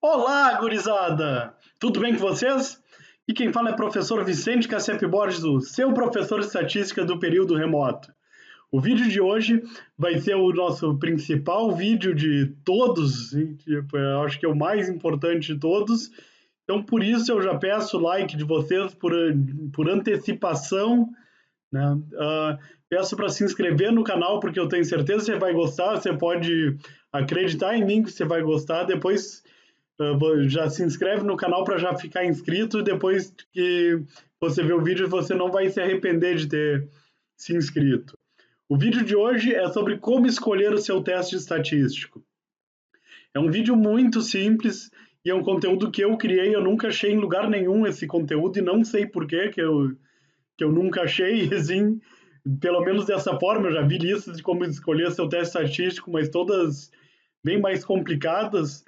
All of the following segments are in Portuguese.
Olá, gurizada! Tudo bem com vocês? E quem fala é o professor Vicente Cassep Borges, o seu professor de estatística do período remoto. O vídeo de hoje vai ser o nosso principal vídeo de todos, hein? Tipo, eu acho que é o mais importante de todos. Então, por isso, eu já peço o like de vocês por antecipação, né? Peço para se inscrever no canal, porque eu tenho certeza que você vai gostar. Você pode acreditar em mim que você vai gostar. Depois já se inscreve no canal para já ficar inscrito. E depois que você ver o vídeo, você não vai se arrepender de ter se inscrito. O vídeo de hoje é sobre como escolher o seu teste estatístico. É um vídeo muito simples e é um conteúdo que eu criei. Eu nunca achei em lugar nenhum esse conteúdo e não sei por que eu nunca achei, assim, pelo menos dessa forma. Eu já vi listas de como escolher seu teste estatístico, mas todas bem mais complicadas.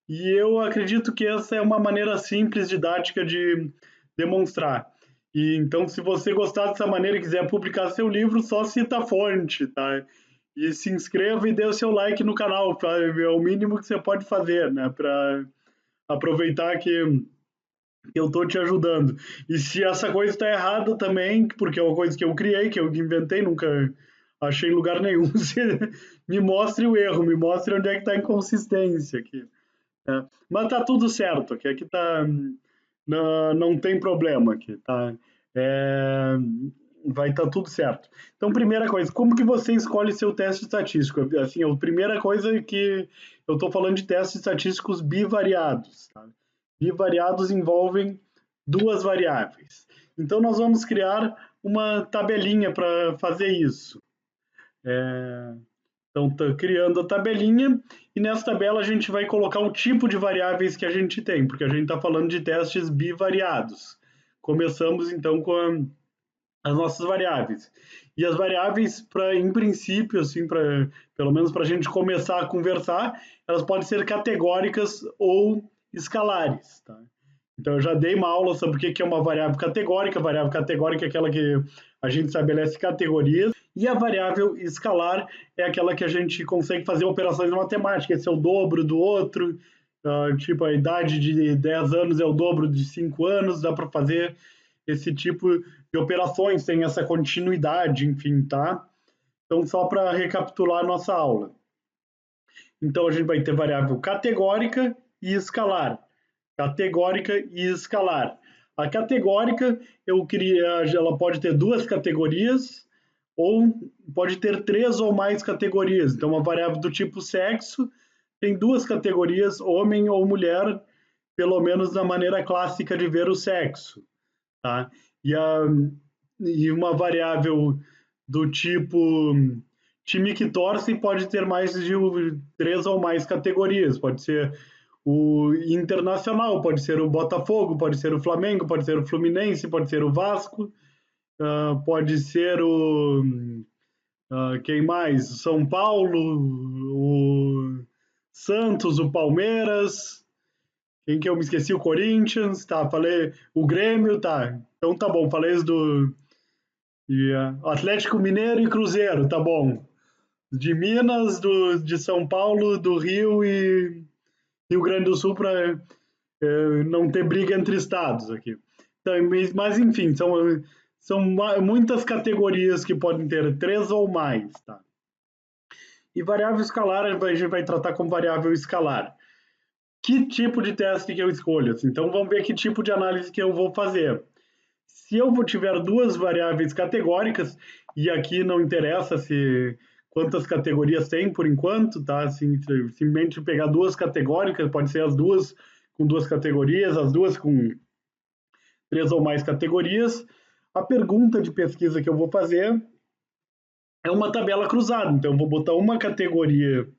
E eu acredito que essa é uma maneira simples, didática de demonstrar. E então, se você gostar dessa maneira e quiser publicar seu livro, só cita a fonte, tá? E se inscreva e dê o seu like no canal, é o mínimo que você pode fazer, né? Para aproveitar que eu estou te ajudando. E se essa coisa está errada também, porque é uma coisa que eu criei, que eu inventei, nunca achei em lugar nenhum, você me mostre o erro, me mostre onde é que está a inconsistência aqui. Né? Mas tá tudo certo, que aqui tá, não tem problema aqui, tá? É, vai estar tudo certo. Então, primeira coisa, como que você escolhe seu teste estatístico? Assim, a primeira coisa é que eu estou falando de testes estatísticos bivariados. Tá? Bivariados envolvem duas variáveis. Então, nós vamos criar uma tabelinha para fazer isso. Então, tá criando a tabelinha e nessa tabela a gente vai colocar o tipo de variáveis que a gente tem, porque a gente está falando de testes bivariados. Começamos então com as nossas variáveis. E as variáveis, em princípio, assim, pelo menos para a gente começar a conversar, elas podem ser categóricas ou escalares. Tá? Então, eu já dei uma aula sobre o que é uma variável categórica. A variável categórica é aquela que a gente estabelece categorias, e a variável escalar é aquela que a gente consegue fazer operações matemáticas. Esse é o dobro do outro, tipo, a idade de 10 anos é o dobro de 5 anos, dá para fazer esse tipo de operações, tem essa continuidade, enfim, tá? Então, só para recapitular a nossa aula. Então, a gente vai ter variável categórica e escalar. Categórica e escalar. A categórica, ela pode ter duas categorias ou pode ter três ou mais categorias. Então, uma variável do tipo sexo tem duas categorias, homem ou mulher, pelo menos na maneira clássica de ver o sexo. Tá? E, a, e uma variável do tipo time que torce pode ter mais de três ou mais categorias. Pode ser o Internacional, pode ser o Botafogo, pode ser o Flamengo, pode ser o Fluminense, pode ser o Vasco, pode ser o. Quem mais? O São Paulo, o Santos, o Palmeiras. Quem que eu me esqueci? O Corinthians, tá? Falei o Grêmio, tá? Então tá bom, falei isso do Atlético Mineiro e Cruzeiro, tá bom. De Minas, de São Paulo, do Rio e Rio Grande do Sul para não ter briga entre estados aqui. Então, mas enfim, são muitas categorias que podem ter três ou mais, tá? E variável escalar a gente vai tratar como variável escalar. Que tipo de teste que eu escolho? Então vamos ver que tipo de análise que eu vou fazer. Se eu tiver duas variáveis categóricas, e aqui não interessa se quantas categorias tem por enquanto, tá? Assim, simplesmente pegar duas categóricas, pode ser as duas com duas categorias, as duas com três ou mais categorias. A pergunta de pesquisa que eu vou fazer é uma tabela cruzada. Então, eu vou botar uma categoria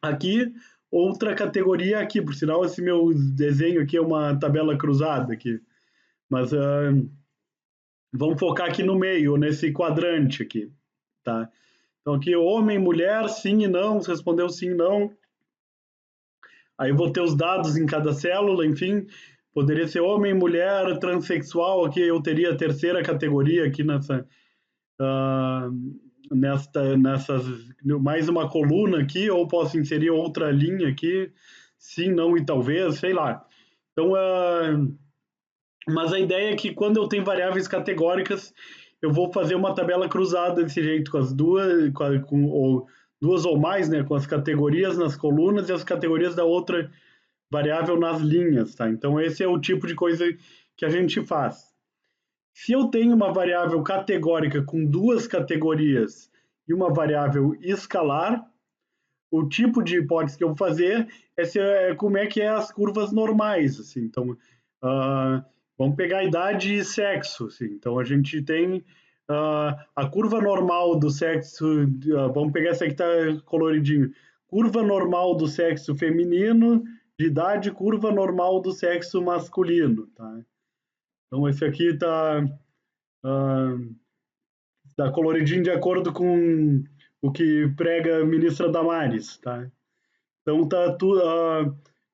aqui, outra categoria aqui. Por sinal, esse meu desenho aqui é uma tabela cruzada aqui. Mas vamos focar aqui no meio, nesse quadrante aqui, tá? Então aqui homem, mulher, sim e não, você respondeu sim e não. Aí eu vou ter os dados em cada célula, enfim, poderia ser homem, mulher, transexual, aqui eu teria a terceira categoria aqui nessas, mais uma coluna aqui, ou posso inserir outra linha aqui, sim, não e talvez, sei lá. Então, mas a ideia é que quando eu tenho variáveis categóricas, eu vou fazer uma tabela cruzada desse jeito, com as duas, ou duas ou mais, né, com as categorias nas colunas e as categorias da outra variável nas linhas, tá? Então esse é o tipo de coisa que a gente faz. Se eu tenho uma variável categórica com duas categorias e uma variável escalar, o tipo de hipótese que eu vou fazer é como é que é as curvas normais, assim. Então, vamos pegar idade e sexo, assim. Então, a gente tem a curva normal do sexo, vamos pegar essa aqui que está coloridinho, curva normal do sexo feminino, de idade, curva normal do sexo masculino, tá? Então, esse aqui está tá coloridinho de acordo com o que prega a ministra Damares, tá? Então tá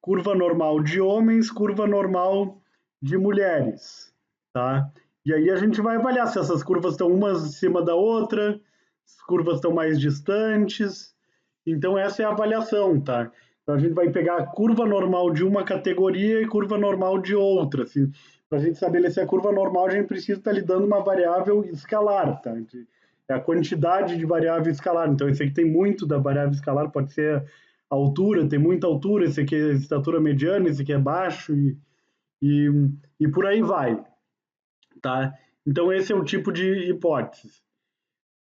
curva normal de homens, curva normal de mulheres, tá? E aí a gente vai avaliar se essas curvas estão umas em cima da outra, as curvas estão mais distantes. Então essa é a avaliação, tá? Então a gente vai pegar a curva normal de uma categoria e curva normal de outra. Assim, para a gente estabelecer a curva normal, a gente precisa estar lidando uma variável escalar, tá? É a quantidade de variável escalar. Então esse aqui tem muito da variável escalar, pode ser a altura, tem muita altura, esse aqui é estatura mediana, esse aqui é baixo e, e por aí vai, tá? Então esse é o tipo de hipótese.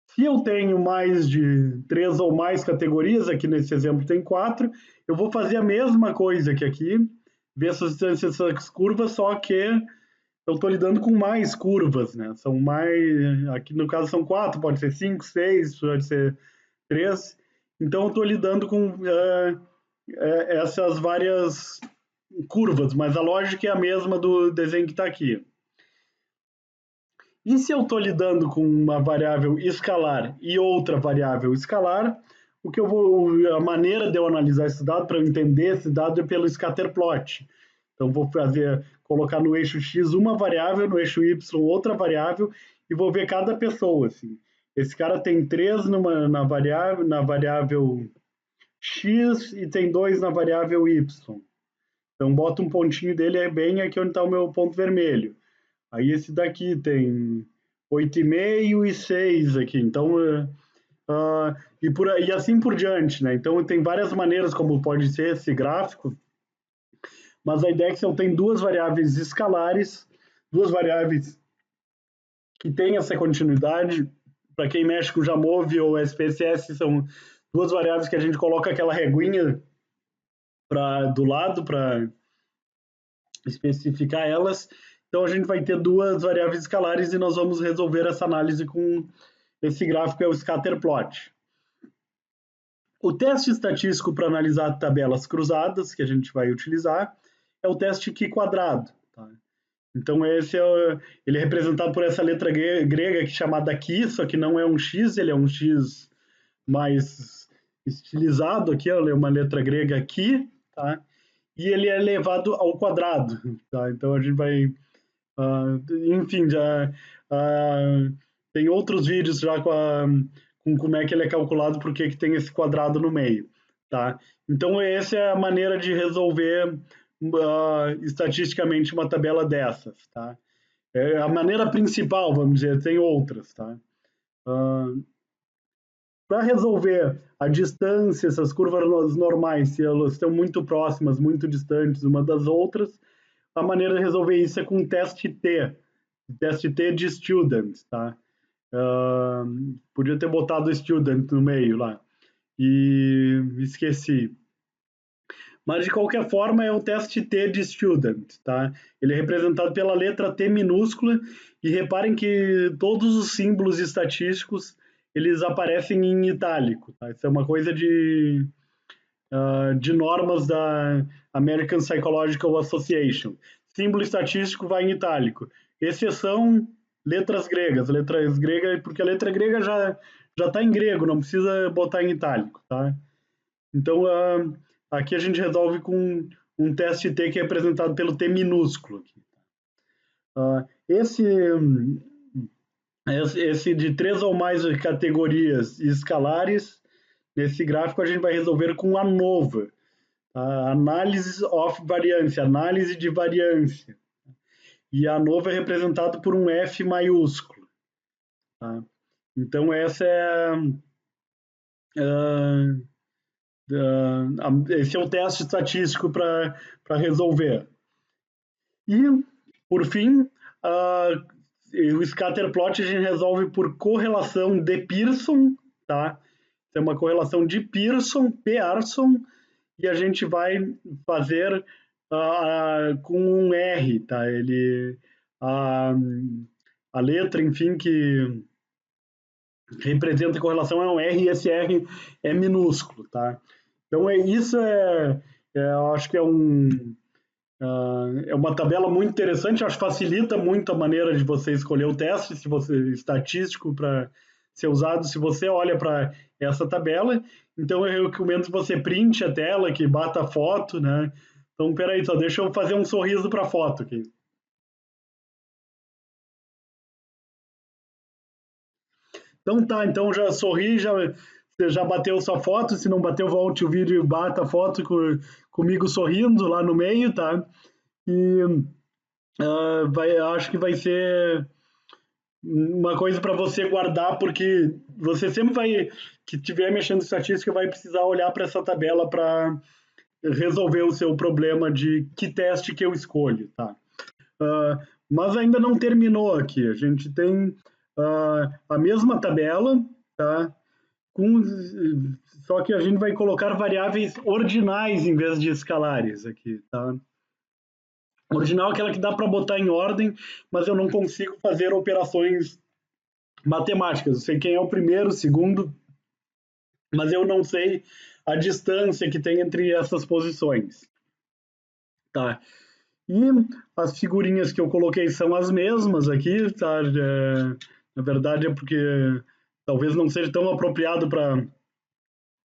Se eu tenho mais de três ou mais categorias, aqui nesse exemplo tem quatro, eu vou fazer a mesma coisa que aqui, ver essas distâncias dessas curvas, só que eu estou lidando com mais curvas, né? São mais, aqui no caso são quatro, pode ser cinco, seis, pode ser três. Então eu estou lidando com essas várias curvas, mas a lógica é a mesma do desenho que está aqui. E se eu estou lidando com uma variável escalar e outra variável escalar, o que eu vou, a maneira de eu analisar esse dado para eu entender esse dado é pelo scatterplot. Então vou colocar no eixo x uma variável, no eixo y outra variável e vou ver cada pessoa. Assim. Esse cara tem 3 na variável x e tem 2 na variável y. Então bota um pontinho dele é bem aqui onde está o meu ponto vermelho. Aí esse daqui tem 8,5 e 6 aqui. Então, e assim por diante, né? Então tem várias maneiras como pode ser esse gráfico, mas a ideia é que você tem duas variáveis escalares, duas variáveis que têm essa continuidade. Para quem mexe com Jamove ou SPSS, são duas variáveis que a gente coloca aquela reguinha do lado para especificar elas. Então a gente vai ter duas variáveis escalares e nós vamos resolver essa análise com esse gráfico, é o scatterplot. O teste estatístico para analisar tabelas cruzadas que a gente vai utilizar é o teste Q quadrado. Tá? Então ele é representado por essa letra grega que é chamada Q, só que não é um X, ele é um X mais estilizado aqui, é uma letra grega Q, tá? E ele é elevado ao quadrado. Tá? Então a gente vai enfim, já tem outros vídeos já com como é que ele é calculado, porque que tem esse quadrado no meio, tá? Então essa é a maneira de resolver estatisticamente uma tabela dessas, tá? É a maneira principal, vamos dizer, tem outras, tá? Para resolver a distância, essas curvas normais, se elas estão muito próximas, muito distantes uma das outras, a maneira de resolver isso é com o teste T de student, tá? Podia ter botado student no meio lá e esqueci. Mas de qualquer forma é o teste T de student, tá? Ele é representado pela letra T minúscula e reparem que todos os símbolos estatísticos eles aparecem em itálico, tá? Isso é uma coisa de normas da American Psychological Association. Símbolo estatístico vai em itálico. Exceção, letras gregas. Letras gregas, porque a letra grega já está em grego, não precisa botar em itálico, tá? Então, aqui a gente resolve com um teste T que é representado pelo T minúsculo. Esse de 3 ou mais categorias escalares, nesse gráfico a gente vai resolver com ANOVA. A Analysis of Variance, análise de variância. E a ANOVA é representado por um F maiúsculo. Tá? Então, essa é esse é o teste estatístico para resolver. E, por fim, o scatterplot a gente resolve por correlação de Pearson, tá? É uma correlação de Pearson, e a gente vai fazer com um R, tá? A letra, enfim, que representa a correlação é um R e esse R é minúsculo, tá? Então, eu acho que é uma tabela muito interessante, acho que facilita muito a maneira de você escolher o teste, se você estatístico para ser usado, se você olha para essa tabela. Então eu recomendo que você printe a tela, que bata a foto, né? Então, peraí, só deixa eu fazer um sorriso para a foto aqui. Então tá, então já sorri, você já bateu sua foto, se não bateu, volte o vídeo e bata a foto comigo sorrindo lá no meio, tá? E acho que vai ser uma coisa para você guardar, porque você sempre vai, que estiver mexendo em estatística, vai precisar olhar para essa tabela para resolver o seu problema de que teste que eu escolho, tá? Mas ainda não terminou aqui. A gente tem a mesma tabela, tá? Com, só que a gente vai colocar variáveis ordinais em vez de escalares aqui, tá? Ordinal é aquela que dá para botar em ordem, mas eu não consigo fazer operações matemáticas. Eu sei quem é o primeiro, o segundo, mas eu não sei a distância que tem entre essas posições. Tá? E as figurinhas que eu coloquei são as mesmas aqui, tá? Na verdade é porque talvez não seja tão apropriado para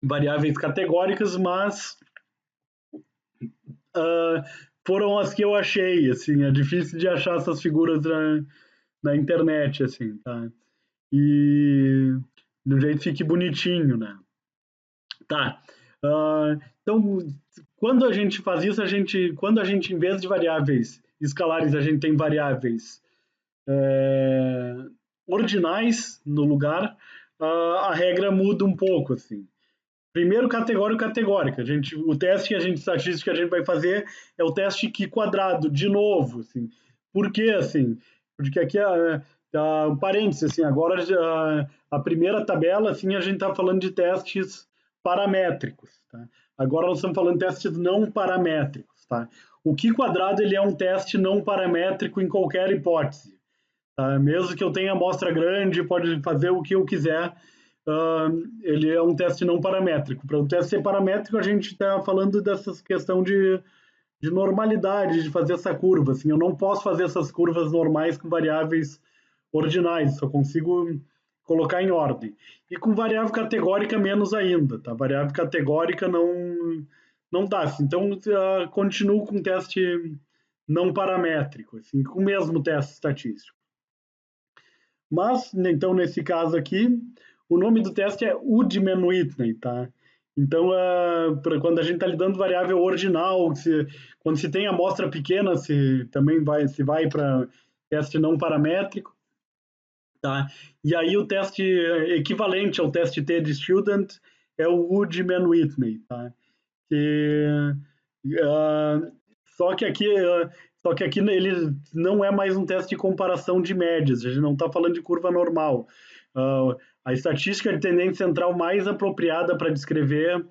variáveis categóricas, mas foram as que eu achei, assim, é difícil de achar essas figuras na internet, assim, tá? E do jeito que fique bonitinho, né? Tá. Então, quando a gente faz isso, quando a gente, em vez de variáveis escalares, a gente tem variáveis ordinais no lugar, a regra muda um pouco, assim. Primeiro, categórico, categórica. O teste que a gente, estatística que a gente vai fazer é o teste que quadrado, de novo, assim. Por quê, assim? Porque aqui, um parênteses, assim, agora a primeira tabela, assim, a gente está falando de testes paramétricos, tá? Agora nós estamos falando de testes não paramétricos, tá? O que quadrado, ele é um teste não paramétrico em qualquer hipótese, tá? Mesmo que eu tenha amostra grande, pode fazer o que eu quiser, ele é um teste não paramétrico. Para o teste ser paramétrico, a gente está falando dessa questão de normalidade, de fazer essa curva. Assim, eu não posso fazer essas curvas normais com variáveis ordinais, só consigo colocar em ordem. E com variável categórica, menos ainda. Tá? Variável categórica não dá. Então, continuo com teste não paramétrico, assim, com o mesmo teste estatístico. Mas, então, nesse caso aqui, o nome do teste é Udman-Whitney, tá? Então, quando a gente está lidando variável ordinal, quando se tem amostra pequena, se vai para teste não paramétrico, tá? E aí o teste equivalente ao teste T de student é o Woodman-Whitney, tá? Que, uh, só que aqui ele não é mais um teste de comparação de médias, a gente não está falando de curva normal. A estatística de tendência central mais apropriada para descrever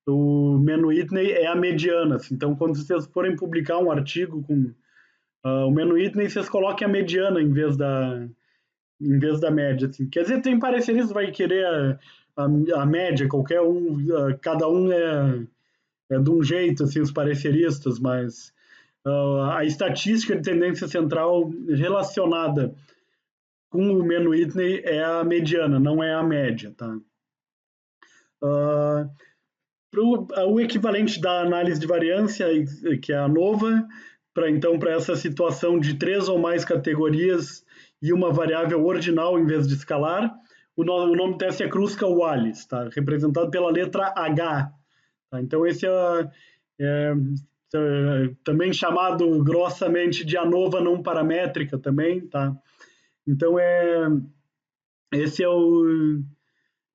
o Mann-Whitney é a mediana. Assim. Então, quando vocês forem publicar um artigo com o Mann-Whitney, vocês coloquem a mediana em vez da média. Assim. Quer dizer, tem pareceristas vai querer a média, qualquer um, cada um é de um jeito, assim, os pareceristas, mas a estatística de tendência central relacionada com o Mann-Whitney é a mediana, não é a média, tá? O equivalente da análise de variância, que é a ANOVA, para essa situação de 3 ou mais categorias e uma variável ordinal em vez de escalar, o nome do teste é Kruskal-Wallis, tá? Representado pela letra H. Tá? Então, esse também chamado grossamente de ANOVA não paramétrica também, tá? Então, esse é o,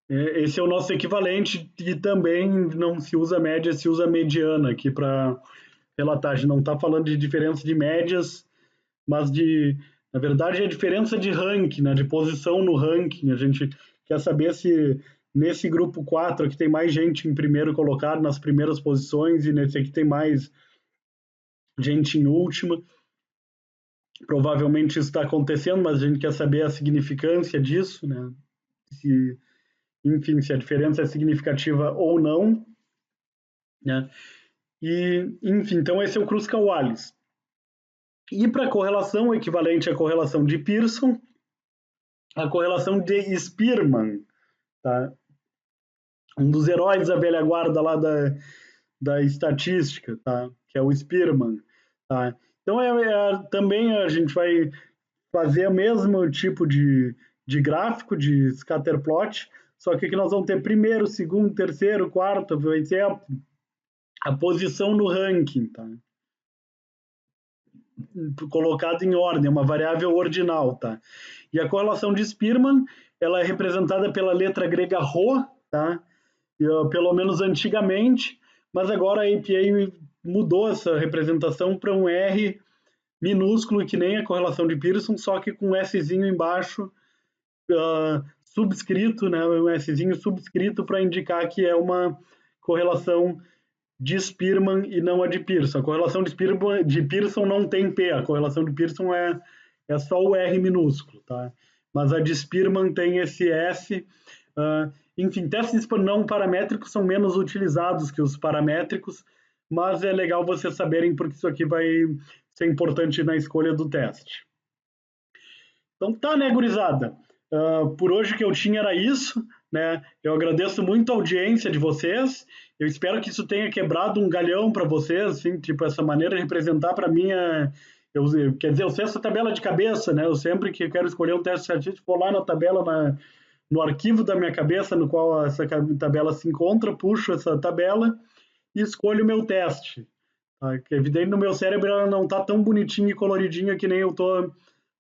esse é o nosso equivalente e também não se usa média, se usa mediana aqui para relatar. A gente não está falando de diferença de médias, mas na verdade, a diferença de ranking, né, de posição no ranking. A gente quer saber se nesse grupo 4 aqui tem mais gente em primeiro colocado, nas primeiras posições, e nesse aqui tem mais gente em última. Provavelmente isso está acontecendo, mas a gente quer saber a significância disso, né? Se, enfim, se a diferença é significativa ou não, né? E, enfim, então esse é o Kruskal-Wallis. E para a correlação equivalente à correlação de Pearson, a correlação de Spearman, tá? Um dos heróis da velha guarda lá da estatística, tá? Que é o Spearman, tá? Então, também a gente vai fazer o mesmo tipo de gráfico, de scatterplot, só que aqui nós vamos ter primeiro, segundo, terceiro, quarto, vai ser a posição no ranking, tá? Colocado em ordem, uma variável ordinal, tá? E a correlação de Spearman, ela é representada pela letra grega Rho, tá? Pelo menos antigamente, mas agora a APA mudou essa representação para um R minúsculo, que nem a correlação de Pearson, só que com um Szinho embaixo, subscrito, né, um Szinho subscrito para indicar que é uma correlação de Spearman e não a de Pearson. A correlação de Pearson não tem P, a correlação de Pearson é só o R minúsculo, tá? Mas a de Spearman tem esse S. Enfim, testes não paramétricos são menos utilizados que os paramétricos, mas é legal vocês saberem porque isso aqui vai ser importante na escolha do teste. Então tá, né, gurizada? Por hoje que eu tinha era isso, né? Eu agradeço muito a audiência de vocês. Eu espero que isso tenha quebrado um galhão para vocês, assim, tipo, essa maneira de representar para mim quer dizer, eu sei essa tabela de cabeça, né? Eu sempre que quero escolher um teste estatístico, vou lá na tabela, no arquivo da minha cabeça, no qual essa tabela se encontra, puxo essa tabela e escolho o meu teste. Tá? Que evidente no meu cérebro ela não está tão bonitinha e coloridinha que nem eu estou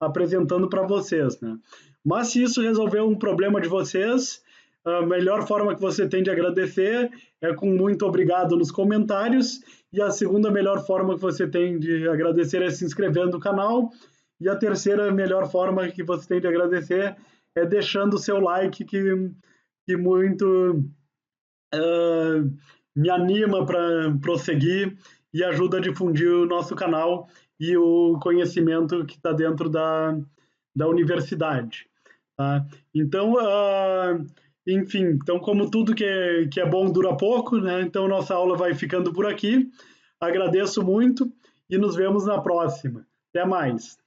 apresentando para vocês, né? Mas se isso resolver um problema de vocês, a melhor forma que você tem de agradecer é com muito obrigado nos comentários, e a segunda melhor forma que você tem de agradecer é se inscrevendo no canal, e a terceira melhor forma que você tem de agradecer é deixando o seu like, que muito me anima para prosseguir e ajuda a difundir o nosso canal e o conhecimento que está dentro da universidade. Tá? Então, enfim, então como tudo que é bom dura pouco, né? Então nossa aula vai ficando por aqui. Agradeço muito e nos vemos na próxima. Até mais.